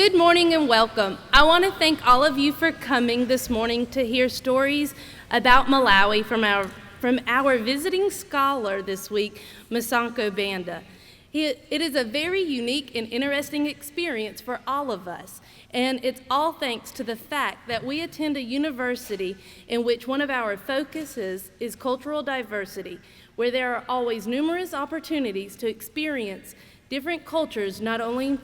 good morning and welcome. I want to thank all of you for coming this morning to hear stories about Malawi from our visiting scholar this week, Masanko Banda. It is a very unique and interesting experience for all of us, and it's all thanks to the fact that we attend a university in which one of our focuses is cultural diversity, where there are always numerous opportunities to experience different cultures, not only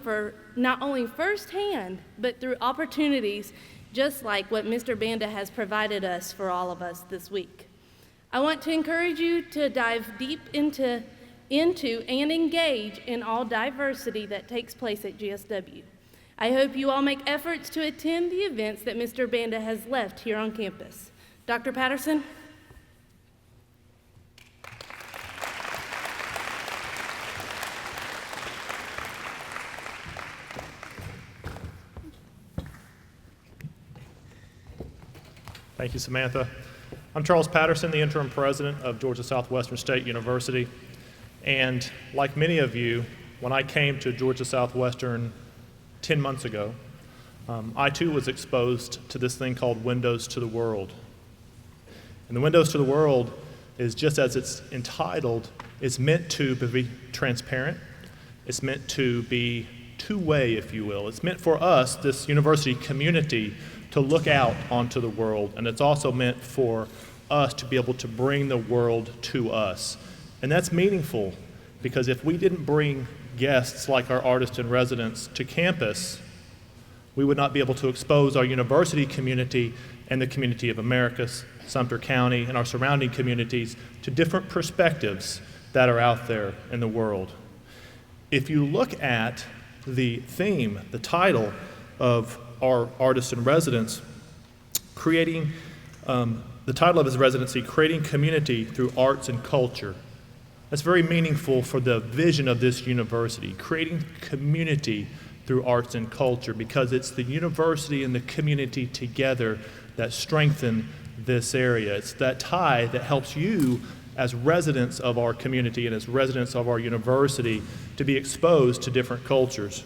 firsthand, but through opportunities just like what Mr. Banda has provided us for all of us this week. I want to encourage you to dive deep into and engage in all diversity that takes place at GSW. I hope you all make efforts to attend the events that Mr. Banda has left here on campus. Dr. Patterson? Thank you, Samantha. I'm Charles Patterson, the interim president of Georgia Southwestern State University. And like many of you, when I came to Georgia Southwestern 10 months ago, I too was exposed to this thing called Windows to the World. And the Windows to the World is, just as it's entitled, it's meant to be transparent. It's meant to be two-way, if you will. It's meant for us, this university community, to look out onto the world. And it's also meant for us to be able to bring the world to us. And that's meaningful, because if we didn't bring guests like our artists in residence to campus, we would not be able to expose our university community and the community of America, Sumter County, and our surrounding communities to different perspectives that are out there in the world. If you look at the theme, the title of our artist in residence, the title of his residency, Creating Community Through Arts and Culture. That's very meaningful for the vision of this university, creating community through arts and culture, because it's the university and the community together that strengthen this area. It's that tie that helps you as residents of our community and as residents of our university to be exposed to different cultures.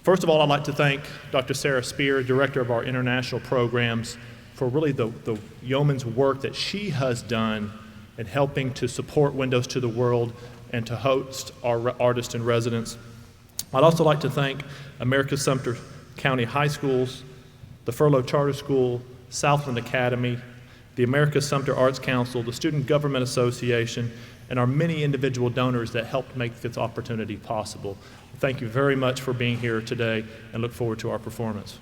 First of all, I'd like to thank Dr. Sarah Spear, director of our international programs, for really the yeoman's work that she has done in helping to support Windows to the World and to host our artists in residence. I'd also like to thank America's Sumter County High Schools, the Furlough Charter School, Southland Academy, the America's Sumter Arts Council, the Student Government Association, and our many individual donors that helped make this opportunity possible. Thank you very much for being here today, and look forward to our performance.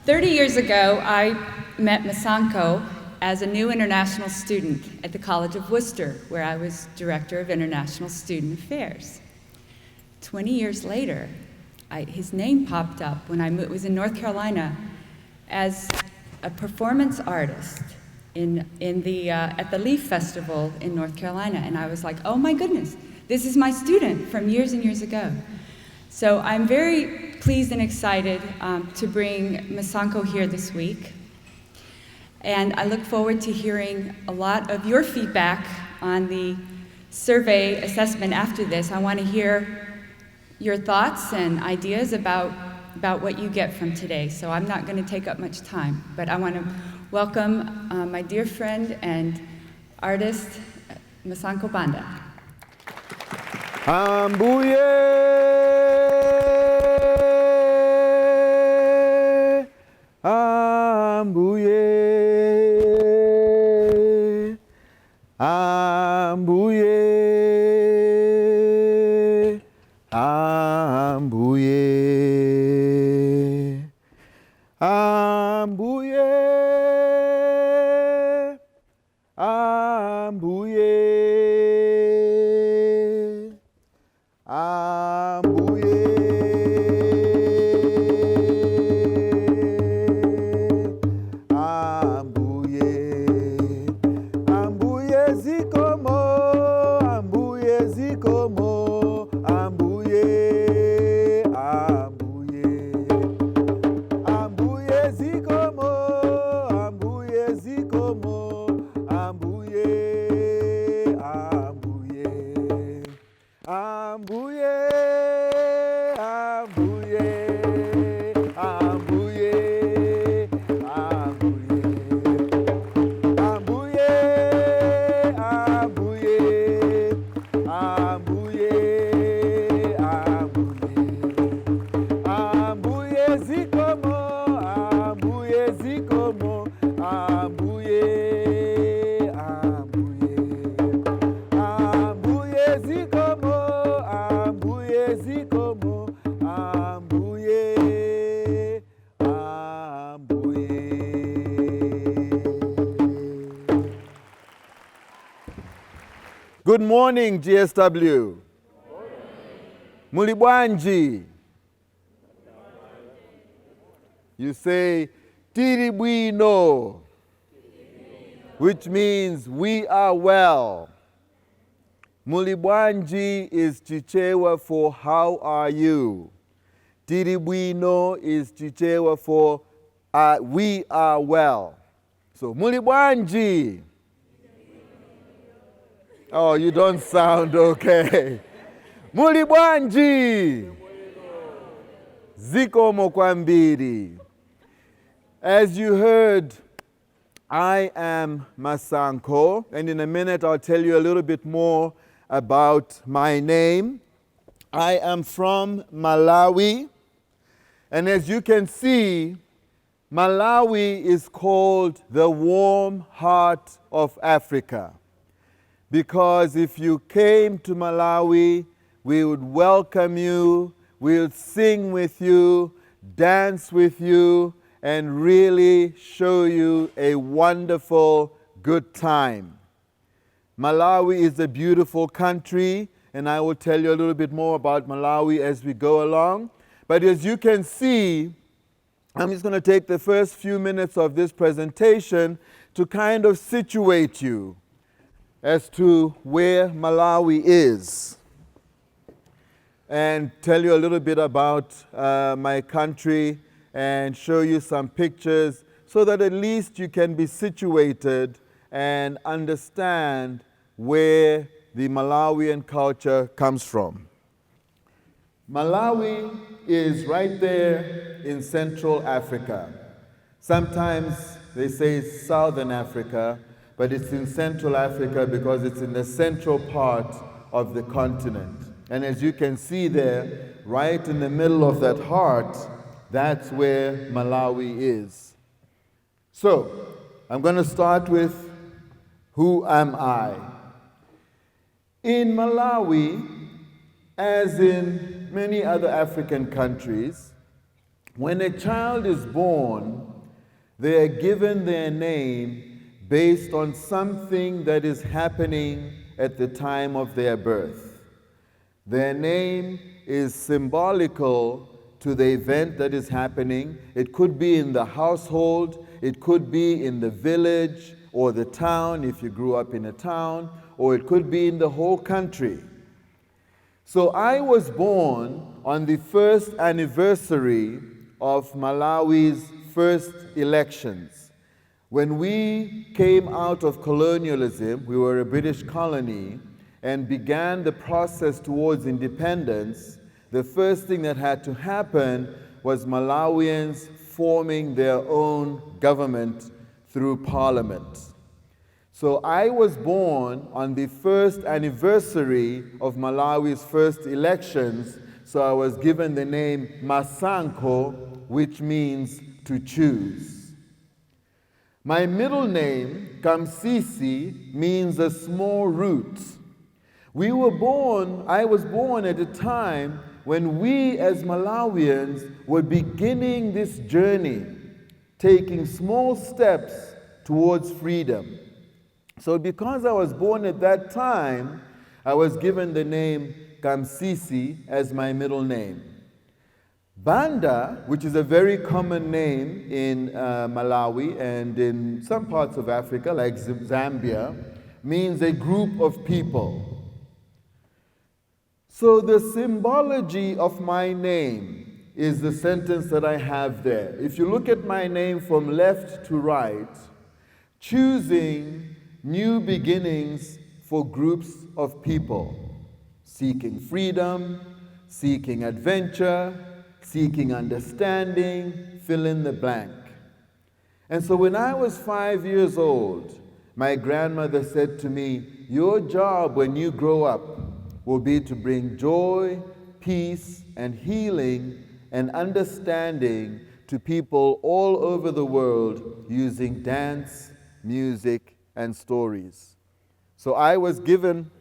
"30 years ago, I met Masanko as a new international student at the College of Worcester, where I was Director of International Student Affairs. 20 years later, his name popped up when I was in North Carolina as a performance artist at the Leaf Festival in North Carolina, and I was like, oh my goodness, this is my student from years and years ago. So I'm very pleased and excited to bring Masanko here this week, and I look forward to hearing a lot of your feedback on the survey assessment after this. I want to hear your thoughts and ideas about what you get from today. So I'm not going to take up much time, but I want to welcome my dear friend and artist, Masanko Banda. Ambuye, ambuye, ambuye, ambuye, ambuye, ambuye, ambuye, ambuye, ambuye zikomo, ambuye zikomo, ambuye, ambuye, ambuye zikomo. Good morning, GSW. Mulibwanji. You say, Tiribwino, which means we are well. Mulibwanji is Chichewa for how are you. Tiribwino is Chichewa for we are well. So, Mulibwanji. Oh, you don't sound okay. Mulibwanji. Zikomo kwambiri. As you heard, I am Masanko, and in a minute I'll tell you a little bit more about my name. I am from Malawi, and as you can see, Malawi is called the warm heart of Africa. Because if you came to Malawi, we would welcome you, we would sing with you, dance with you, and really show you a wonderful, good time. Malawi is a beautiful country, and I will tell you a little bit more about Malawi as we go along. But as you can see, I'm just going to take the first few minutes of this presentation to kind of situate you as to where Malawi is and tell you a little bit about my country and show you some pictures so that at least you can be situated and understand where the Malawian culture comes from. Malawi is right there in Central Africa. Sometimes they say Southern Africa, but it's in Central Africa because it's in the central part of the continent. And as you can see there, right in the middle of that heart, that's where Malawi is. So, I'm going to start with who am I? In Malawi, as in many other African countries, when a child is born, they are given their name based on something that is happening at the time of their birth. Their name is symbolical to the event that is happening. It could be in the household, it could be in the village or the town if you grew up in a town, or it could be in the whole country. So I was born on the first anniversary of Malawi's first elections. When we came out of colonialism, we were a British colony, and began the process towards independence, the first thing that had to happen was Malawians forming their own government through parliament. So I was born on the first anniversary of Malawi's first elections, so I was given the name Masanko, which means to choose. My middle name, Kamsisi, means a small root. I was born at a time when we as Malawians were beginning this journey, taking small steps towards freedom. So because I was born at that time, I was given the name Kamsisi as my middle name. Banda, which is a very common name in Malawi and in some parts of Africa, like Zambia, means a group of people. So the symbology of my name is the sentence that I have there. If you look at my name from left to right, choosing new beginnings for groups of people, seeking freedom, seeking adventure, seeking understanding, fill in the blank. And so when I was 5 years old, my grandmother said to me, your job when you grow up will be to bring joy, peace, and healing and understanding to people all over the world using dance, music, and stories. So I was given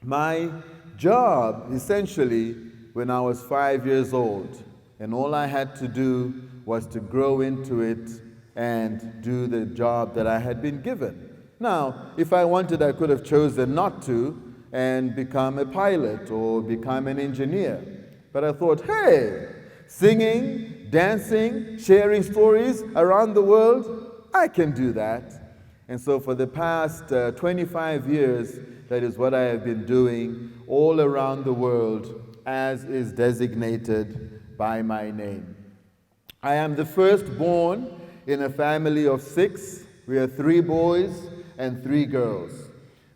my job, essentially, when I was 5 years old. And all I had to do was to grow into it and do the job that I had been given. Now, if I wanted, I could have chosen not to, and become a pilot or become an engineer. But I thought, hey, singing, dancing, sharing stories around the world, I can do that. And so for the past 25 years, that is what I have been doing all around the world, as is designated by my name. I am the firstborn in a family of 6. We are 3 boys and 3 girls.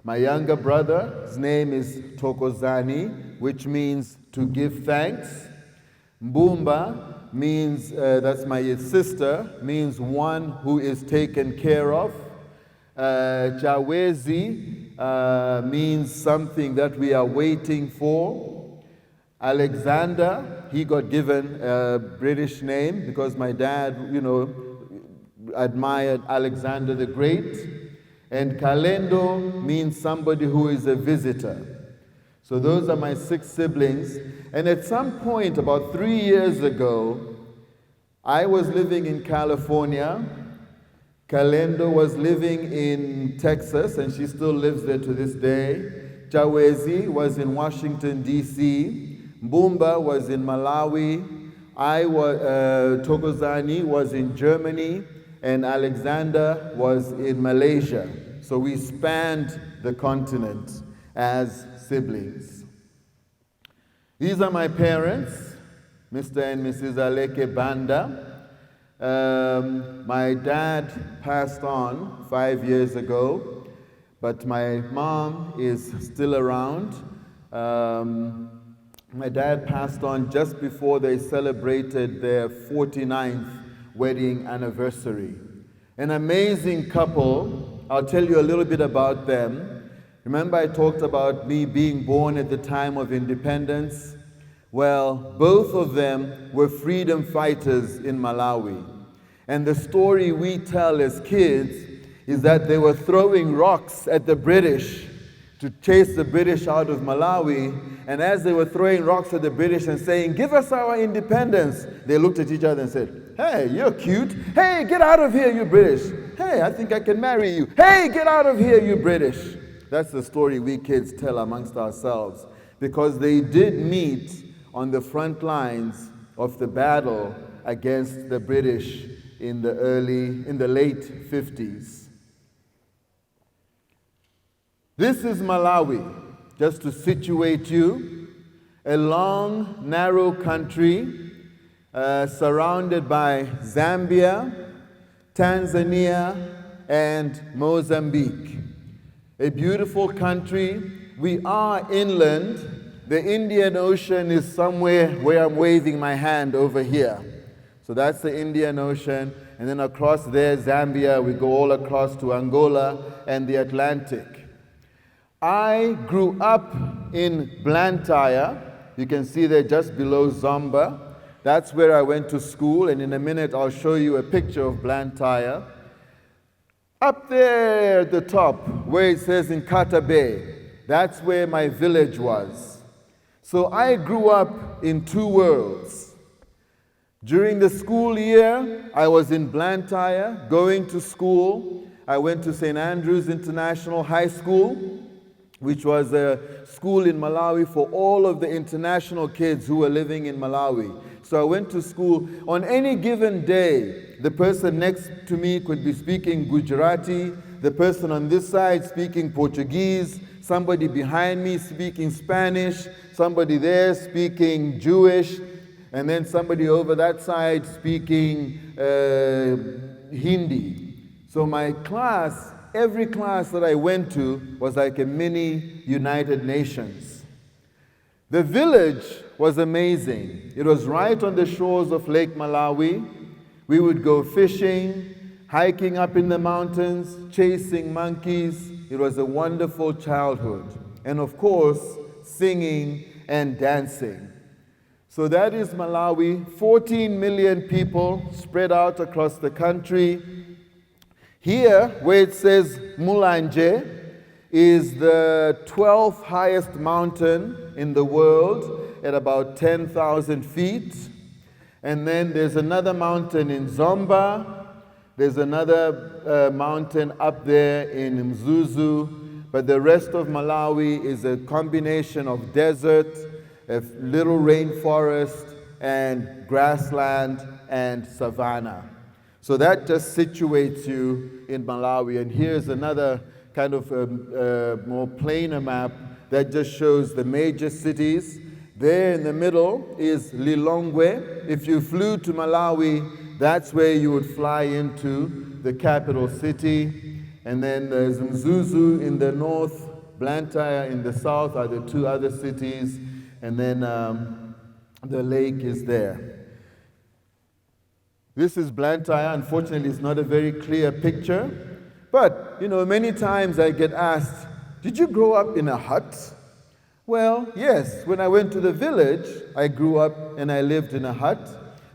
My younger brother, his name is Thokozani, which means to give thanks. Mbumba means, that's my sister, means one who is taken care of. Jawezi means something that we are waiting for. Alexander, he got given a British name because my dad, admired Alexander the Great. And Kalendo means somebody who is a visitor. So those are my 6 siblings. And at some point, about 3 years ago, I was living in California. Kalendo was living in Texas, and she still lives there to this day. Jawezi was in Washington, D.C. Mbumba was in Malawi. Thokozani was in Germany, and Alexander was in Malaysia. So we spanned the continent as siblings. These are my parents, Mr. and Mrs. Aleke Banda. My dad passed on 5 years ago, but my mom is still around. My dad passed on just before they celebrated their 49th wedding anniversary. An amazing couple. I'll tell you a little bit about them. Remember I talked about me being born at the time of independence? Well, both of them were freedom fighters in Malawi. And the story we tell as kids is that they were throwing rocks at the British to chase the British out of Malawi. And as they were throwing rocks at the British and saying, "Give us our independence," they looked at each other and said, "Hey, you're cute. Hey, get out of here, you British. Hey, I think I can marry you. Hey, get out of here, you British." That's the story we kids tell amongst ourselves, because they did meet on the front lines of the battle against the British in the late 50s. This is Malawi, just to situate you, a long, narrow country surrounded by Zambia, Tanzania, and Mozambique. A beautiful country. We are inland. The Indian Ocean is somewhere where I'm waving my hand over here. So that's the Indian Ocean. And then across there, Zambia, we go all across to Angola and the Atlantic. I grew up in Blantyre. You can see there just below Zomba. That's where I went to school, and in a minute I'll show you a picture of Blantyre. Up there at the top, where it says Nkata Bay, that's where my village was. So I grew up in 2 worlds. During the school year, I was in Blantyre, going to school. I went to St. Andrews International High School, which was a school in Malawi for all of the international kids who were living in Malawi. So I went to school. On any given day, the person next to me could be speaking Gujarati, the person on this side speaking Portuguese, somebody behind me speaking Spanish, somebody there speaking Jewish, and then somebody over that side speaking Hindi. So my class, every class that I went to was like a mini United Nations. The village was amazing. It was right on the shores of Lake Malawi. We would go fishing, hiking up in the mountains, chasing monkeys. It was a wonderful childhood. And of course, singing and dancing. So that is Malawi, 14 million people spread out across the country. Here, where it says Mulanje, is the 12th highest mountain in the world at about 10,000 feet. And then there's another mountain in Zomba. There's another mountain up there in Mzuzu. but the rest of Malawi is a combination of desert, a little rainforest, and grassland and savanna. So that just situates you in Malawi. And here's another kind of more plainer map that just shows the major cities. There in the middle is Lilongwe. If you flew to Malawi, that's where you would fly into the capital city. And then there's Mzuzu in the north, Blantyre in the south are the two other cities. And then the lake is there. This is Blantyre. Unfortunately, it's not a very clear picture. But, you know, many times I get asked, did you grow up in a hut? Well, yes. When I went to the village, I grew up and I lived in a hut.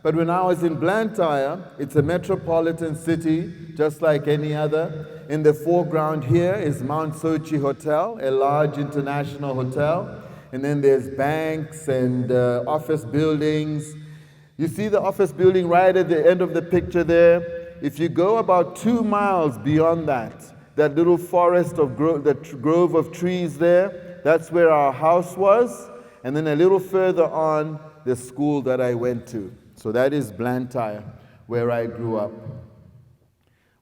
But when I was in Blantyre, it's a metropolitan city, just like any other. In the foreground here is Mount Sochi Hotel, a large international hotel. And then there's banks and office buildings. You see the office building right at the end of the picture there? If you go about 2 miles beyond that little forest of grove of trees there, that's where our house was. And then a little further on, the school that I went to. So that is Blantyre, where I grew up.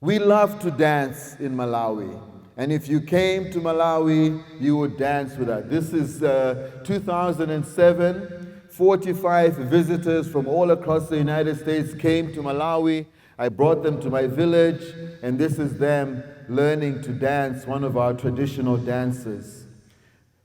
We love to dance in Malawi. And if you came to Malawi, you would dance with us. This is 2007. 45 visitors from all across the United States came to Malawi. I brought them to my village, and this is them learning to dance, one of our traditional dances.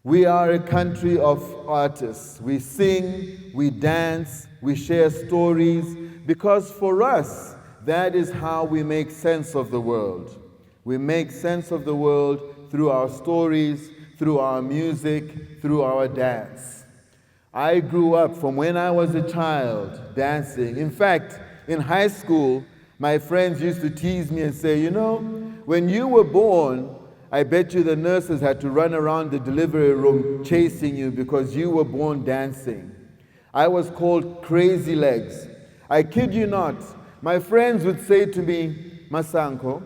We are a country of artists. We sing, we dance, we share stories, because for us, that is how we make sense of the world. We make sense of the world through our stories, through our music, through our dance. I grew up from when I was a child dancing. In fact, in high school, my friends used to tease me and say, you know, when you were born, I bet you the nurses had to run around the delivery room chasing you because you were born dancing. I was called Crazy Legs. I kid you not. My friends would say to me, Masanko,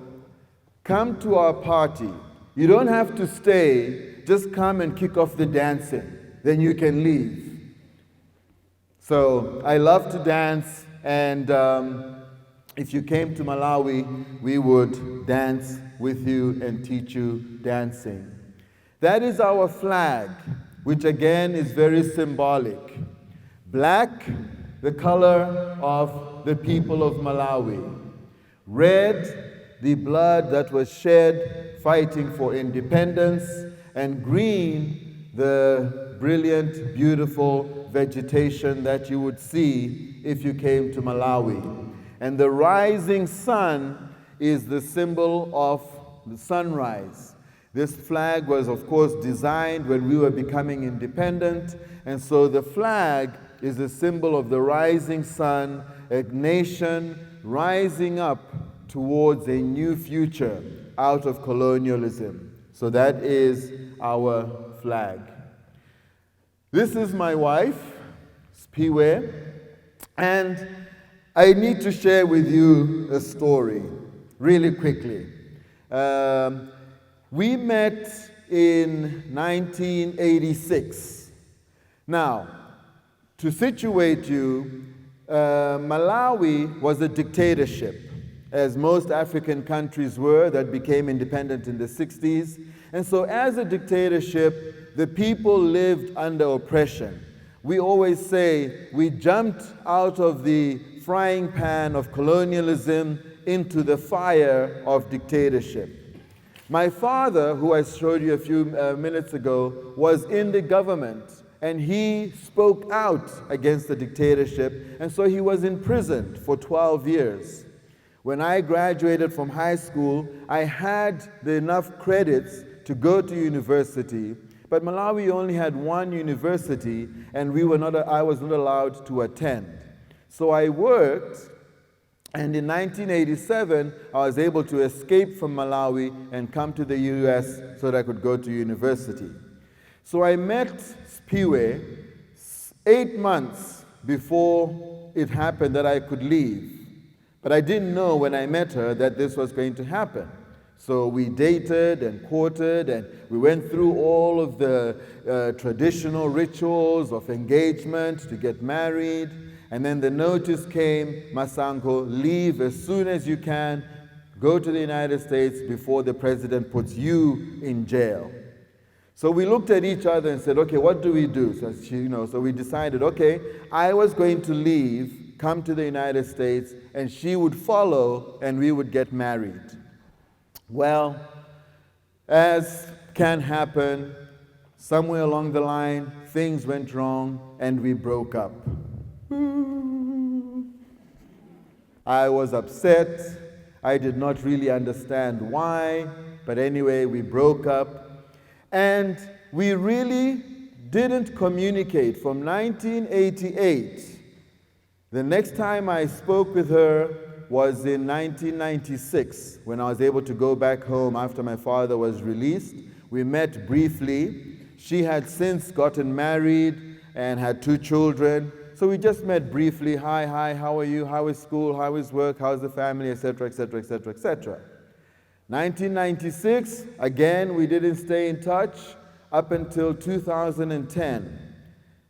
come to our party. You don't have to stay. Just come and kick off the dancing. Then you can leave. So I love to dance, and if you came to Malawi, we would dance with you and teach you dancing. That is our flag, which again is very symbolic. Black, the color of the people of Malawi. Red, the blood that was shed fighting for independence. And green, the brilliant, beautiful vegetation that you would see if you came to Malawi. And the rising sun is the symbol of the sunrise. This flag was, of course, designed when we were becoming independent, and so the flag is a symbol of the rising sun, a nation rising up towards a new future out of colonialism. So that is our flag. This is my wife, Spiwe, and I need to share with you a story really quickly. We met in 1986. Now, to situate you, Malawi was a dictatorship, as most African countries were that became independent in the 60s. And so as a dictatorship, the people lived under oppression. We always say we jumped out of the frying pan of colonialism into the fire of dictatorship. My father, who I showed you a few minutes ago, was in the government, and he spoke out against the dictatorship, and so he was imprisoned for 12 years. When I graduated from high school, I had enough credits to go to university, but Malawi only had one university, and I was not allowed to attend. So I worked, and in 1987, I was able to escape from Malawi and come to the US so that I could go to university. So I met Spiwe 8 months before it happened that I could leave. But I didn't know when I met her that this was going to happen. So we dated and courted, and we went through all of the traditional rituals of engagement to get married. And then the notice came, Masango, leave as soon as you can, go to the United States before the president puts you in jail. So we looked at each other and said, okay, what do we do? So we decided, okay, I was going to leave, come to the United States, and she would follow, and we would get married. Well, as can happen, somewhere along the line, things went wrong, and we broke up. I was upset. I did not really understand why, but anyway, we broke up. And we really didn't communicate from 1988. The next time I spoke with her was in 1996, when I was able to go back home after my father was released. We met briefly. She had since gotten married and had 2 children. So we just met briefly. Hi, how are you? How is school? How is work? How's the family? Etc., etc., etc., etc. 1996, again, we didn't stay in touch up until 2010.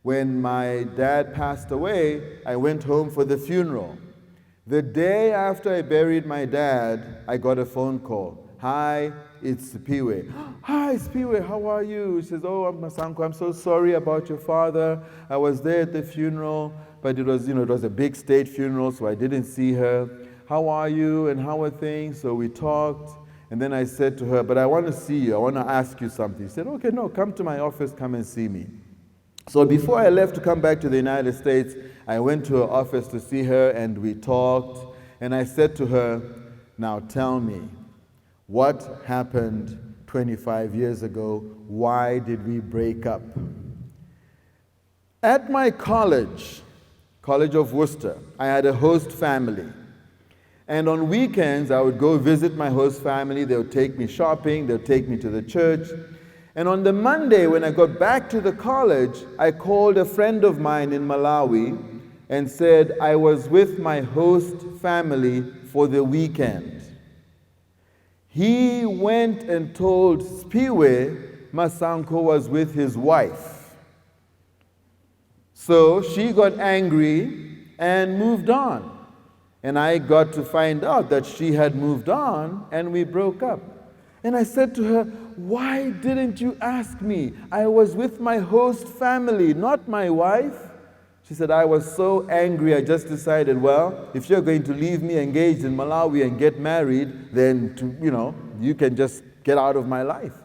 When my dad passed away, I went home for the funeral. The day after I buried my dad, I got a phone call. Hi, it's Sipiwe. Hi, Sipiwe, how are you? She says, oh, Masango, I'm so sorry about your father. I was there at the funeral, but it was a big state funeral, so I didn't see her. How are you and how are things? So we talked. And then I said to her, but I want to see you. I want to ask you something. She said, okay, no, come to my office, come and see me. So before I left to come back to the United States, I went to her office to see her, and we talked. And I said to her, now tell me, what happened 25 years ago? Why did we break up? At my college, College of Worcester, I had a host family. And on weekends, I would go visit my host family. They would take me shopping. They would take me to the church. And on the Monday, when I got back to the college, I called a friend of mine in Malawi and said I was with my host family for the weekend. He went and told Spiwe Masango was with his wife. So she got angry and moved on. And I got to find out that she had moved on, and we broke up. And I said to her, why didn't you ask me? I was with my host family, not my wife. She said, I was so angry, I just decided, well, if you're going to leave me engaged in Malawi and get married, then, you can just get out of my life.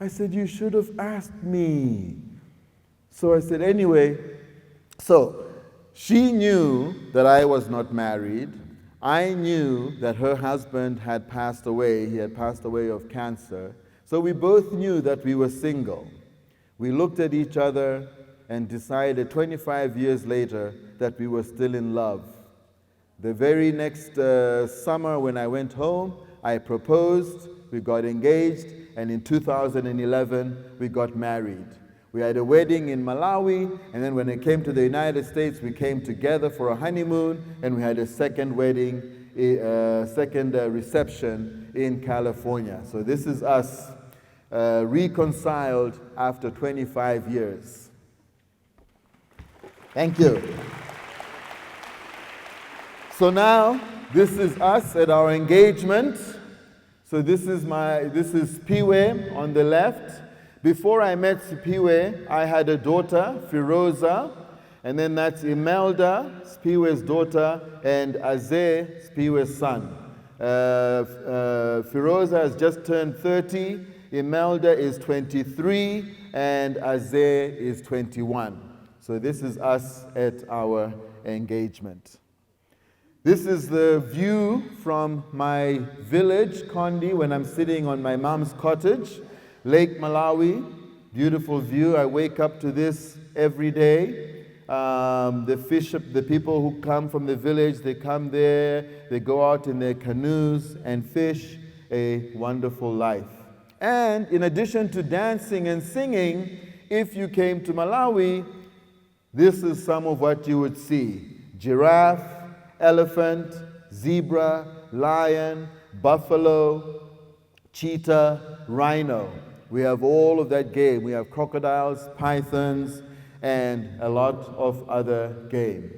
I said, you should have asked me. So I said, anyway, she knew that I was not married. I knew that her husband had passed away. He had passed away of cancer. So we both knew that we were single. We looked at each other and decided 25 years later that we were still in love. The very next summer when I went home, I proposed, we got engaged, and in 2011, we got married. We had a wedding in Malawi, and then when it came to the United States, we came together for a honeymoon, and we had a second wedding, second reception in California. So this is us reconciled after 25 years. Thank you. So now, this is us at our engagement. So this is Piwe on the left. Before I met Sipiwe, I had a daughter, Firoza, and then that's Imelda, Sipiwe's daughter, and Azeh, Sipiwe's son. Firoza has just turned 30, Imelda is 23, and Azeh is 21. So this is us at our engagement. This is the view from my village, Kondi, when I'm sitting on my mom's cottage. Lake Malawi, beautiful view. I wake up to this every day. The people who come from the village, they come there, they go out in their canoes and fish. A wonderful life. And in addition to dancing and singing, if you came to Malawi, this is some of what you would see. Giraffe, elephant, zebra, lion, buffalo, cheetah, rhino. We have all of that game. We have crocodiles, pythons, and a lot of other game.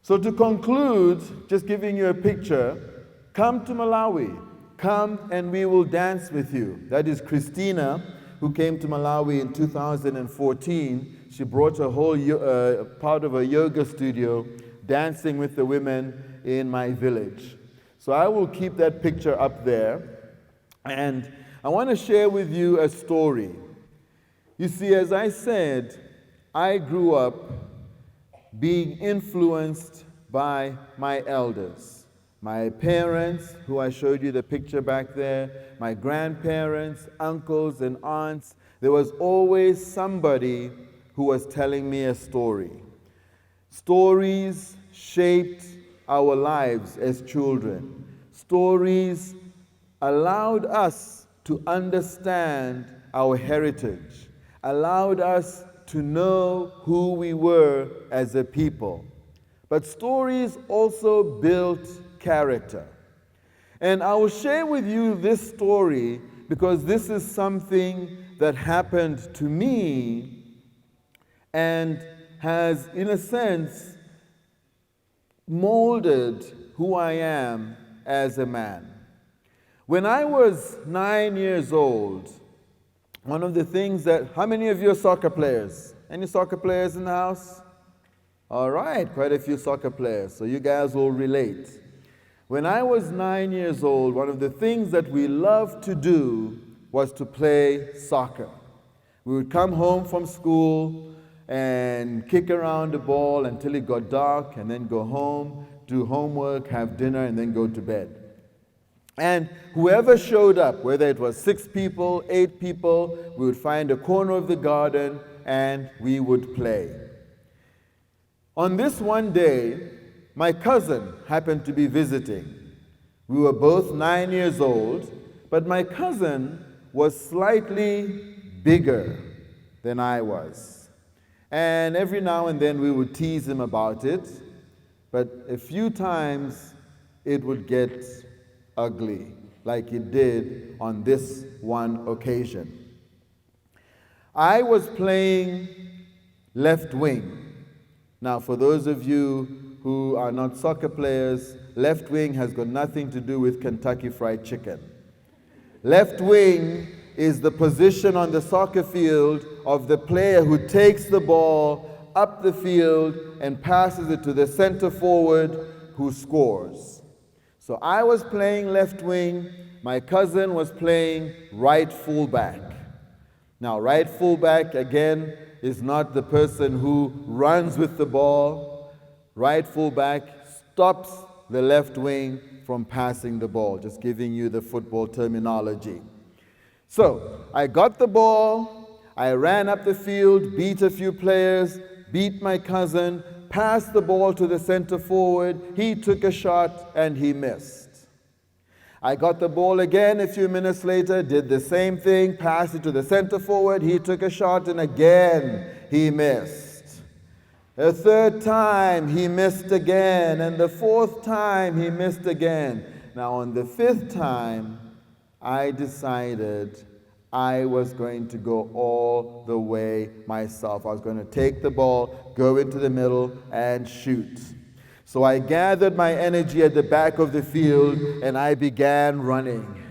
So to conclude, just giving you a picture, come to Malawi. Come and we will dance with you. That is Christina, who came to Malawi in 2014. She brought a whole part of a yoga studio, dancing with the women in my village. So I will keep that picture up there. And I want to share with you a story. You see, as I said, I grew up being influenced by my elders. My parents, who I showed you the picture back there, my grandparents, uncles, and aunts. There was always somebody who was telling me a story. Stories shaped our lives as children. Stories allowed us to understand our heritage, allowed us to know who we were as a people. But stories also built character. And I will share with you this story because this is something that happened to me and has, in a sense, molded who I am as a man. When I was 9 years old, one of the things that, how many of you are soccer players? Any soccer players in the house? All right, quite a few soccer players, so you guys will relate. When I was 9 years old, one of the things that we loved to do was to play soccer. We would come home from school and kick around the ball until it got dark, and then go home, do homework, have dinner, and then go to bed. And whoever showed up, whether it was 6 people, 8 people, we would find a corner of the garden and we would play. On this one day, my cousin happened to be visiting. We were both 9 years old, but my cousin was slightly bigger than I was. And every now and then we would tease him about it, but a few times it would get ugly, like it did on this one occasion. I was playing left wing. Now, for those of you who are not soccer players, left wing has got nothing to do with Kentucky Fried Chicken. Left wing is the position on the soccer field of the player who takes the ball up the field and passes it to the center forward who scores. So I was playing left wing, my cousin was playing right fullback. Now, right fullback, again, is not the person who runs with the ball. Right fullback stops the left wing from passing the ball, just giving you the football terminology. So, I got the ball, I ran up the field, beat a few players, beat my cousin, passed the ball to the center forward, he took a shot and he missed. I got the ball again a few minutes later, did the same thing, passed it to the center forward, he took a shot and again he missed. A third time he missed again, and the fourth time he missed again. Now on the fifth time, I decided I was going to go all the way myself. I was going to take the ball, go into the middle, and shoot. So I gathered my energy at the back of the field, and I began running.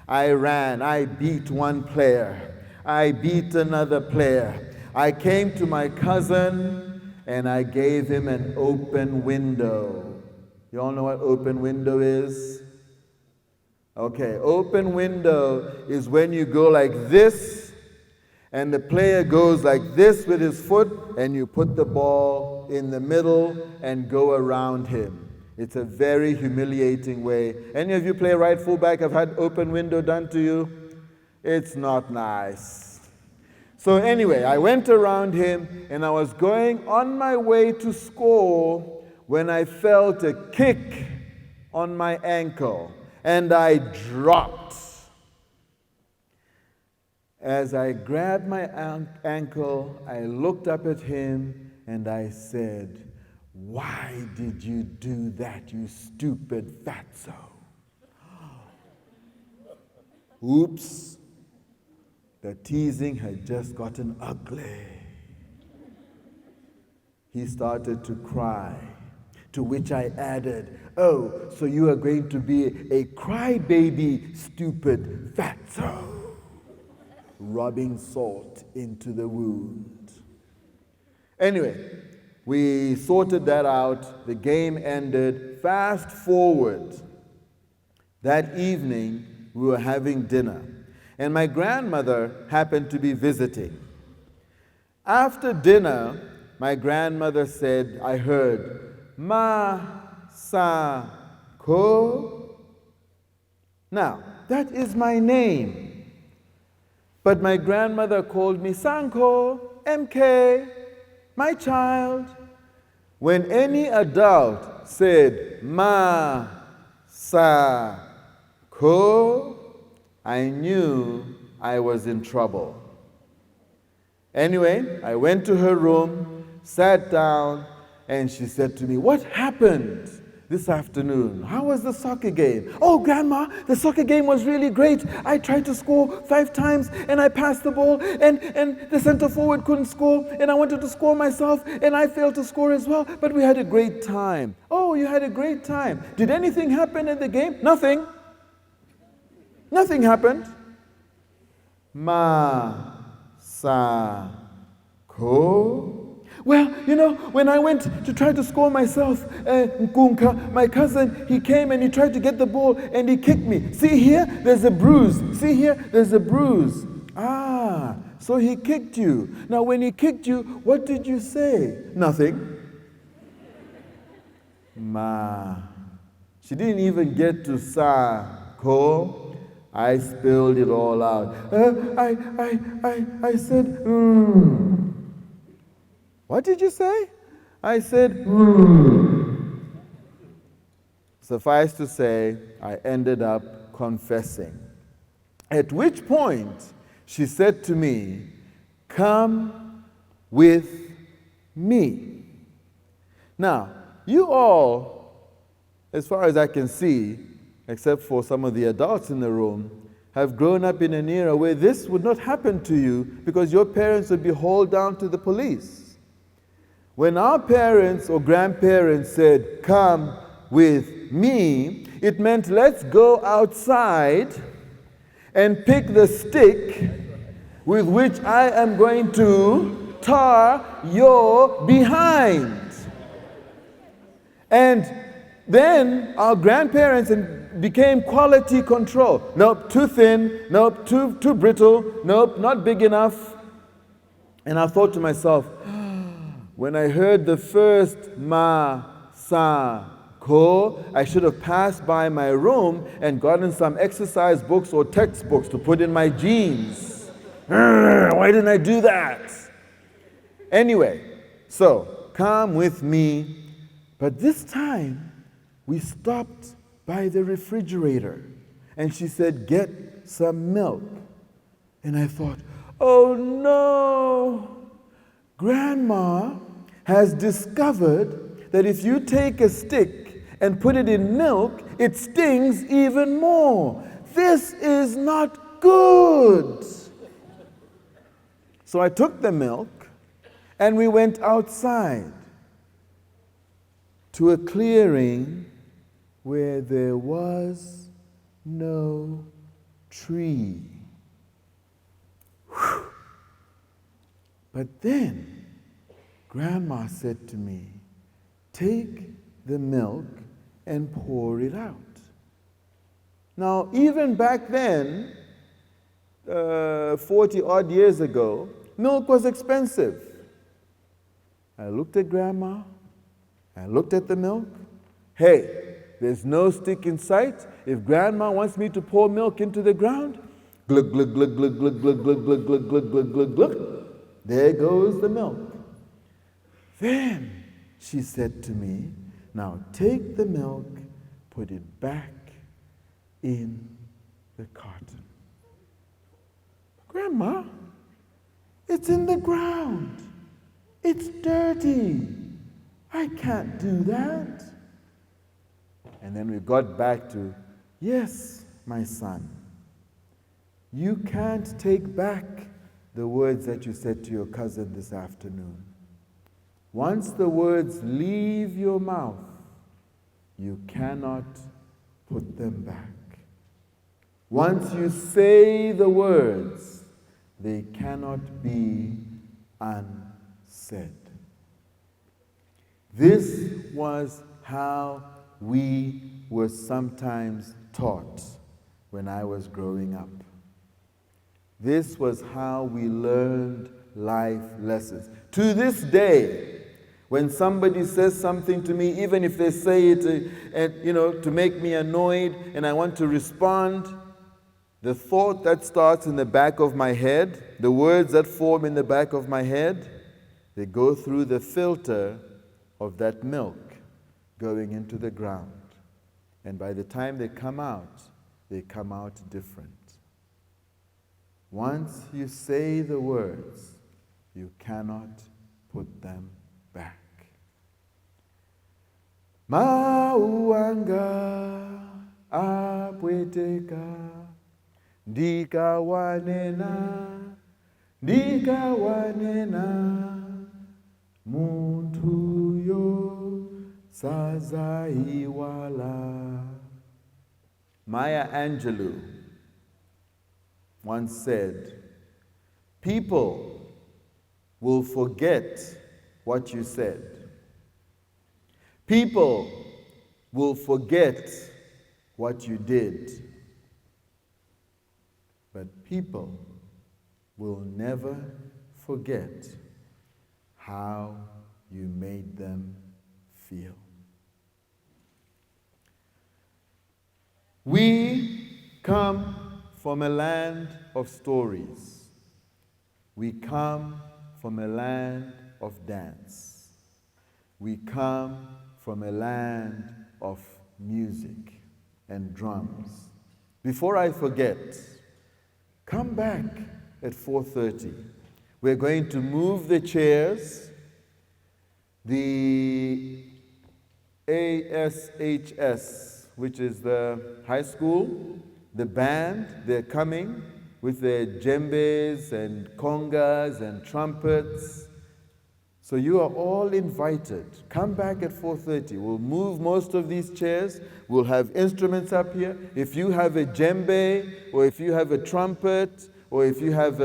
I ran. I beat one player. I beat another player. I came to my cousin, and I gave him an open window. You all know what open window is? Okay, open window is when you go like this, and the player goes like this with his foot, and you put the ball in the middle and go around him. It's a very humiliating way. Any of you play right fullback have had open window done to you? It's not nice. So anyway, I went around him, and I was going on my way to score when I felt a kick on my ankle. And I dropped. As I grabbed my ankle, I looked up at him and I said, "Why did you do that, you stupid fatso?" Oops, the teasing had just gotten ugly. He started to cry, to which I added, "Oh, so you are going to be a crybaby, stupid fatso," rubbing salt into the wound. Anyway, we sorted that out. The game ended. Fast forward. That evening, we were having dinner, and my grandmother happened to be visiting. After dinner, my grandmother said, I heard, "Ma sa ko." Now, that is my name. But my grandmother called me Sanko, MK, my child. When any adult said, "Ma sa ko," I knew I was in trouble. Anyway, I went to her room, sat down, and she said to me, "What happened this afternoon? How was the soccer game?" "Oh, Grandma, the soccer game was really great. I tried to score 5 times, and I passed the ball, and the center forward couldn't score, and I wanted to score myself, and I failed to score as well, but we had a great time." "Oh, you had a great time. Did anything happen in the game?" "Nothing. Nothing happened." "Ma sa ko." "Well, when I went to try to score myself, Nkunka, my cousin, he came and he tried to get the ball and he kicked me. See here, there's a bruise. See here, there's a bruise." "Ah, so he kicked you. Now, when he kicked you, what did you say?" "Nothing." Ma. She didn't even get to sa ko. I spilled it all out. I said, "What did you say?" I said, Suffice to say, I ended up confessing. At which point, she said to me, "Come with me." Now, you all, as far as I can see, except for some of the adults in the room, have grown up in an era where this would not happen to you because your parents would be hauled down to the police. When our parents or grandparents said, "Come with me," it meant let's go outside and pick the stick with which I am going to tar your behind. And then our grandparents became quality control. Nope, too thin. Nope, too brittle. Nope, not big enough. And I thought to myself, when I heard the first ma, sa, ko, I should have passed by my room and gotten some exercise books or textbooks to put in my jeans. Why didn't I do that? Anyway, so come with me. But this time, we stopped by the refrigerator, and she said, "Get some milk." And I thought, oh no, Grandma has discovered that if you take a stick and put it in milk, it stings even more. This is not good. So I took the milk, and we went outside to a clearing where there was no tree. Whew. But then Grandma said to me, "Take the milk and pour it out." Now, even back then, 40 odd years ago, milk was expensive. I looked at Grandma, I looked at the milk. Hey, there's no stick in sight. If Grandma wants me to pour milk into the ground, glug, glug, glug, glug, glug, glug, glug, glug, glug, glug, glug, glug, glug. There goes the milk. Then she said to me, "Now take the milk, put it back in the carton." "Grandma, it's in the ground. It's dirty. I can't do that." And then we got back to, "Yes, my son, You can't take back the words that you said to your cousin this afternoon. Once the words leave your mouth, you cannot put them back. Once you say the words, they cannot be unsaid. This was how we were sometimes taught when I was growing up. This was how we learned life lessons. To this day, when somebody says something to me, even if they say it to make me annoyed and I want to respond, the thought that starts in the back of my head, the words that form in the back of my head, they go through the filter of that milk going into the ground. And by the time they come out different. Once you say the words, you cannot put them back. Mauanga apweteka, ndikawanena, muntu yo sazaiwala. Maya Angelou once said, people will forget what you said. People will forget what you did. But people will never forget how you made them feel. We come from a land of stories. We come from a land of dance. We come from a land of music and drums. Before I forget, come back at 4:30. We're going to move the chairs. The ASHS, which is the high school, the band, they're coming with their djembes and congas and trumpets. So you are all invited. Come back at 4:30. We'll move most of these chairs. We'll have instruments up here. If you have a djembe, or if you have a trumpet, or if you have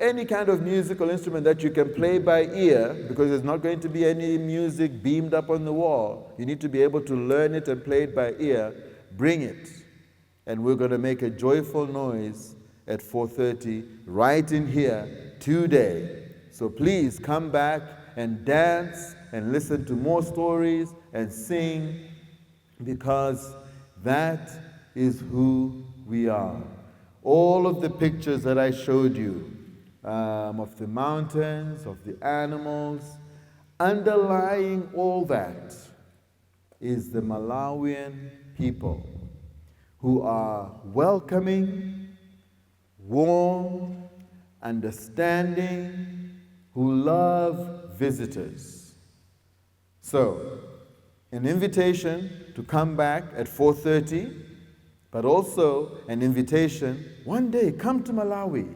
any kind of musical instrument that you can play by ear, because there's not going to be any music beamed up on the wall. You need to be able to learn it and play it by ear. Bring it. And we're going to make a joyful noise at 4:30 right in here today. So please come back and dance and listen to more stories and sing, because that is who we are. All of the pictures that I showed you of the mountains, of the animals, underlying all that is the Malawian people, who are welcoming, warm, understanding, who love visitors. So, an invitation to come back at 4:30, but also an invitation, one day come to Malawi.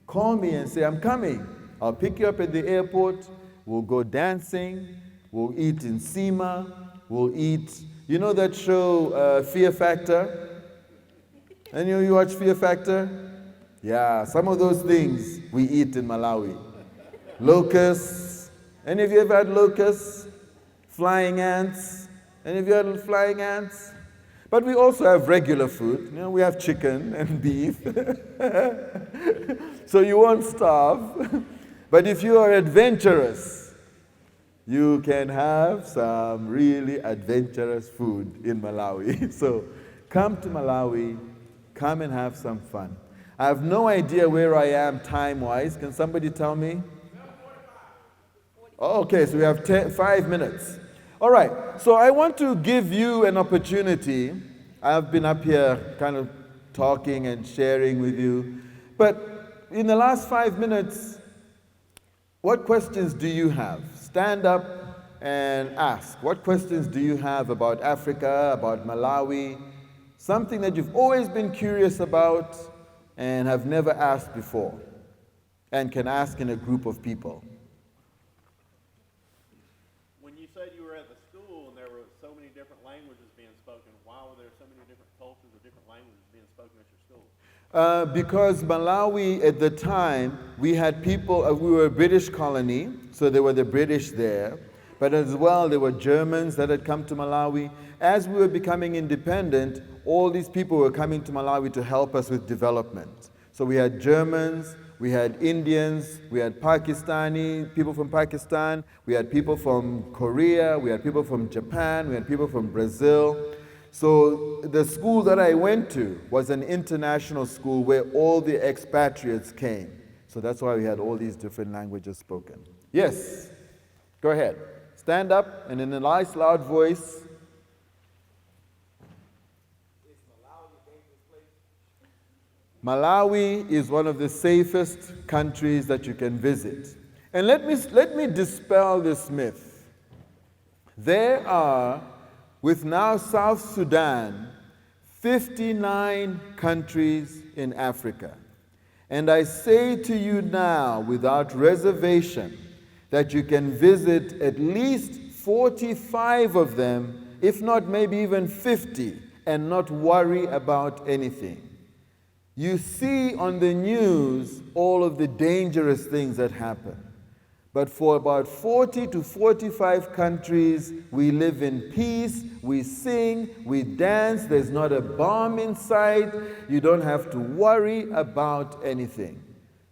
Call me and say, I'm coming. I'll pick you up at the airport. We'll go dancing. We'll eat in Sima. We'll eat, you know that show, Fear Factor? Any of you watch Fear Factor? Yeah, some of those things we eat in Malawi. Locusts. Any of you ever had locusts? Flying ants. Any of you had flying ants? But we also have regular food. You know, we have chicken and beef. So you won't starve. But if you are adventurous, you can have some really adventurous food in Malawi. So come to Malawi, come and have some fun. I have no idea where I am time-wise. Can somebody tell me? Oh, okay, so we have 5 minutes. All right, so I want to give you an opportunity. I've been up here kind of talking and sharing with you. But in the last 5 minutes, what questions do you have? Stand up and ask. What questions do you have about Africa, about Malawi? Something that you've always been curious about, and have never asked before and can ask in a group of people. When you said you were at the school and there were so many different languages being spoken, why were there so many different cultures or different languages being spoken at your school? Because Malawi at the time, we had people, we were a British colony, so there were the British there, but as well there were Germans that had come to Malawi. As we were becoming independent, all these people were coming to Malawi to help us with development. So we had Germans, we had Indians, we had Pakistani, people from Pakistan, we had people from Korea, we had people from Japan, we had people from Brazil. So the school that I went to was an international school where all the expatriates came. So that's why we had all these different languages spoken. Yes, go ahead. Stand up and in a nice loud voice. Malawi is one of the safest countries that you can visit. And let me dispel this myth. There are, with now South Sudan, 59 countries in Africa. And I say to you now, without reservation, that you can visit at least 45 of them, if not maybe even 50, and not worry about anything. You see on the news all of the dangerous things that happen. But for about 40 to 45 countries, we live in peace, we sing, we dance, there's not a bomb in sight, you don't have to worry about anything.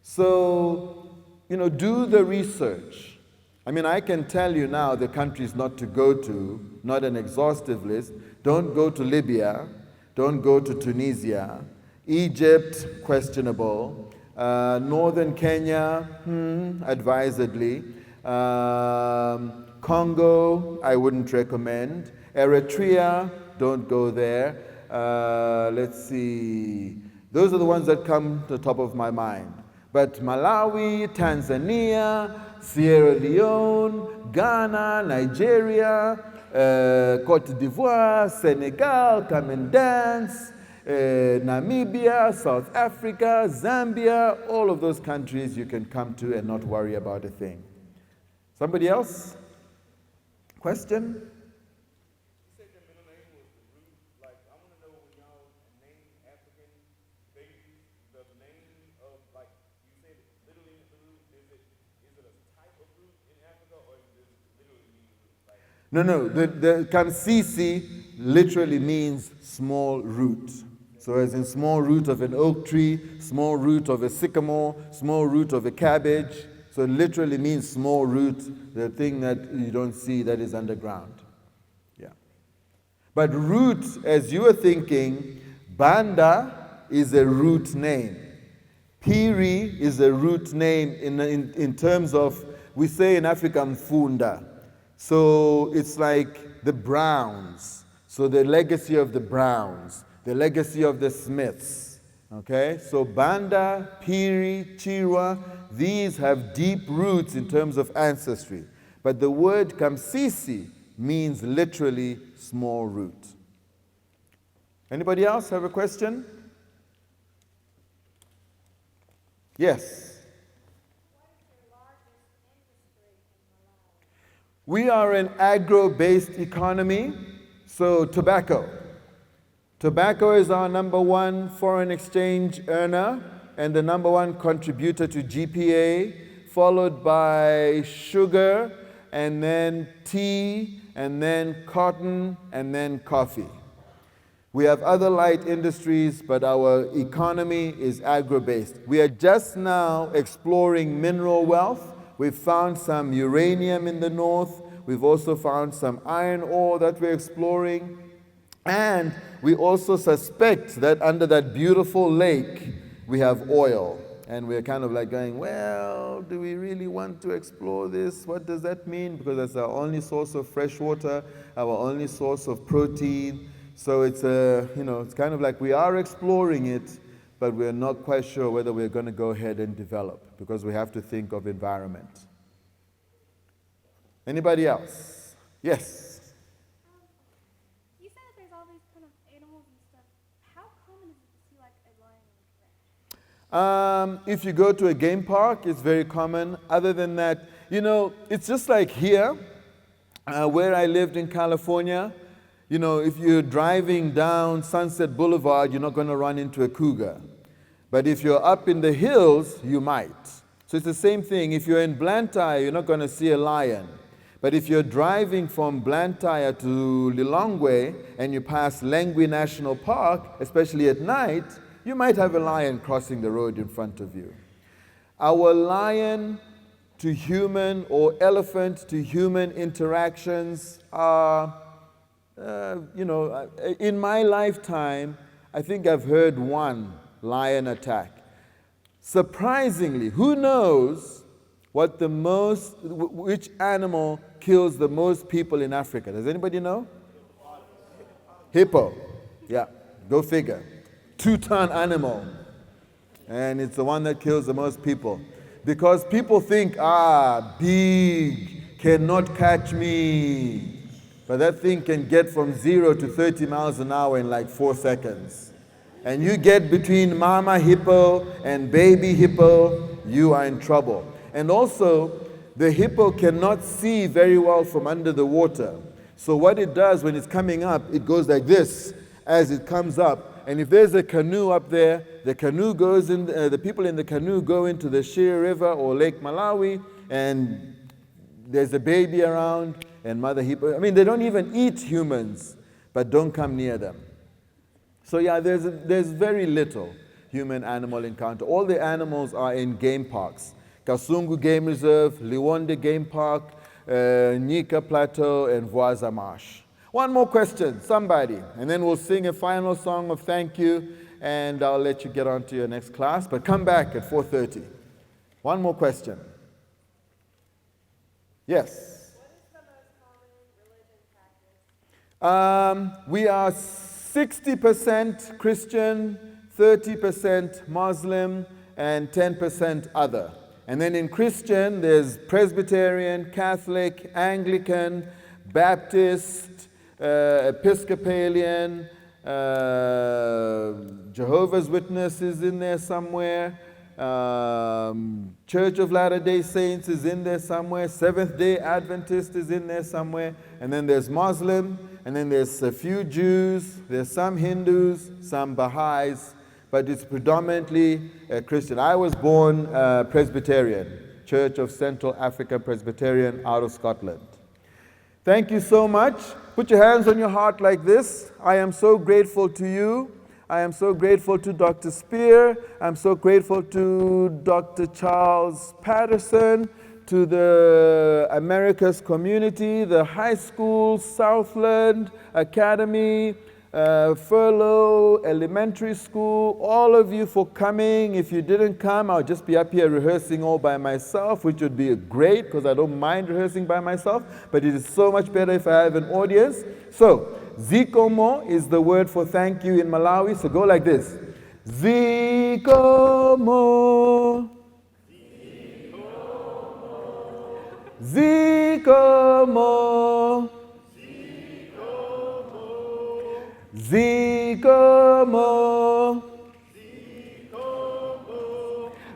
So, do the research. I mean, I can tell you now the countries not to go to, not an exhaustive list. Don't go to Libya, don't go to Tunisia. Egypt, questionable. Northern Kenya, advisedly. Congo, I wouldn't recommend. Eritrea, don't go there. Let's see. Those are the ones that come to the top of my mind. But Malawi, Tanzania, Sierra Leone, Ghana, Nigeria, Cote d'Ivoire, Senegal, come and dance. Namibia, South Africa, Zambia, all of those countries you can come to and not worry about a thing. Somebody else? Question? You said your middle name was the root. Like, I want to know when y'all name African babies, the name of, like, you said literally the root. Is it a type of root in Africa, or does it literally mean root? Like, No. The Kamsisi literally means small root. So as in small root of an oak tree, small root of a sycamore, small root of a cabbage. So it literally means small root, the thing that you don't see that is underground. Yeah. But root, as you were thinking, Banda is a root name. Piri is a root name in terms of, we say in Africa, Mfunda. So it's like the Browns. So the legacy of the Browns. The legacy of the Smiths, okay? So Banda, Piri, Chirwa, these have deep roots in terms of ancestry. But the word Kamsisi means literally small root. Anybody else have a question? Yes. What is your largest industry in Malawi? We are an agro-based economy, so tobacco. Tobacco is our number one foreign exchange earner and the number one contributor to GPA, followed by sugar, and then tea, and then cotton, and then coffee. We have other light industries, but our economy is agro-based. We are just now exploring mineral wealth. We've found some uranium in the north. We've also found some iron ore that we're exploring. And we also suspect that under that beautiful lake, we have oil. And we're kind of like going, well, do we really want to explore this? What does that mean? Because that's our only source of fresh water, our only source of protein. So it's it's kind of like we are exploring it, but we're not quite sure whether we're going to go ahead and develop, because we have to think of environment. Anybody else? Yes. You said that there's all these kind of animals and stuff. How common is it to see like a lion and a giraffe? If you go to a game park, it's very common. Other than that, it's just like here, where I lived in California. If you're driving down Sunset Boulevard, you're not going to run into a cougar. But if you're up in the hills, you might. So it's the same thing. If you're in Blantyre, you're not going to see a lion. But if you're driving from Blantyre to Lilongwe and you pass Lengwe National Park, especially at night, you might have a lion crossing the road in front of you. Our lion to human or elephant to human interactions are, in my lifetime, I think I've heard one lion attack. Surprisingly, who knows which animal kills the most people in Africa? Does anybody know? Hippo. Yeah, go figure. 2-ton animal. And it's the one that kills the most people. Because people think, big, cannot catch me. But that thing can get from 0 to 30 miles an hour in like 4 seconds. And you get between mama hippo and baby hippo, you are in trouble. And also, the hippo cannot see very well from under the water. So what it does when it's coming up, it goes like this as it comes up. And if there's a canoe up there, the canoe goes in, the people in the canoe go into the Shire River or Lake Malawi, and there's a baby around, and mother hippo. I mean, they don't even eat humans, but don't come near them. So yeah, there's very little human-animal encounter. All the animals are in game parks. Kasungu Game Reserve, Liwonde Game Park, Nyika Plateau, and Voisa Marsh. One more question, somebody, and then we'll sing a final song of thank you, and I'll let you get on to your next class, but come back at 4:30. One more question. Yes? What is the most common religion practice? We are 60% Christian, 30% Muslim, and 10% other. And then in Christian, there's Presbyterian, Catholic, Anglican, Baptist, Episcopalian, Jehovah's Witness is in there somewhere, Church of Latter-day Saints is in there somewhere, Seventh-day Adventist is in there somewhere, and then there's Muslim, and then there's a few Jews, there's some Hindus, some Baha'is, but it's predominantly Christian. I was born Presbyterian, Church of Central Africa Presbyterian out of Scotland. Thank you so much. Put your hands on your heart like this. I am so grateful to you. I am so grateful to Dr. Spear. I'm so grateful to Dr. Charles Patterson, to the Americas community, the high school, Southland Academy, Furlough Elementary School, all of you for coming. If you didn't come, I'll just be up here rehearsing all by myself, which would be great because I don't mind rehearsing by myself, but it is so much better if I have an audience. So, Zikomo is the word for thank you in Malawi, so go like this. Zikomo. Zikomo. Zikomo.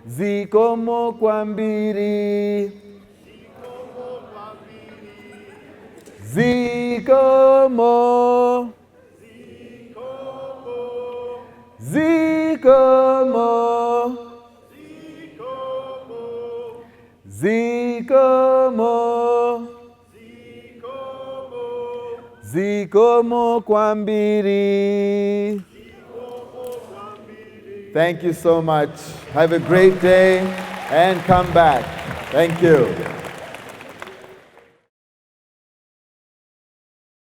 Zikomo kwambiri. Zikomo. Zikomo. Zikomo. Zikomo kwambiri. Thank you so much. Have a great day and come back. Thank you.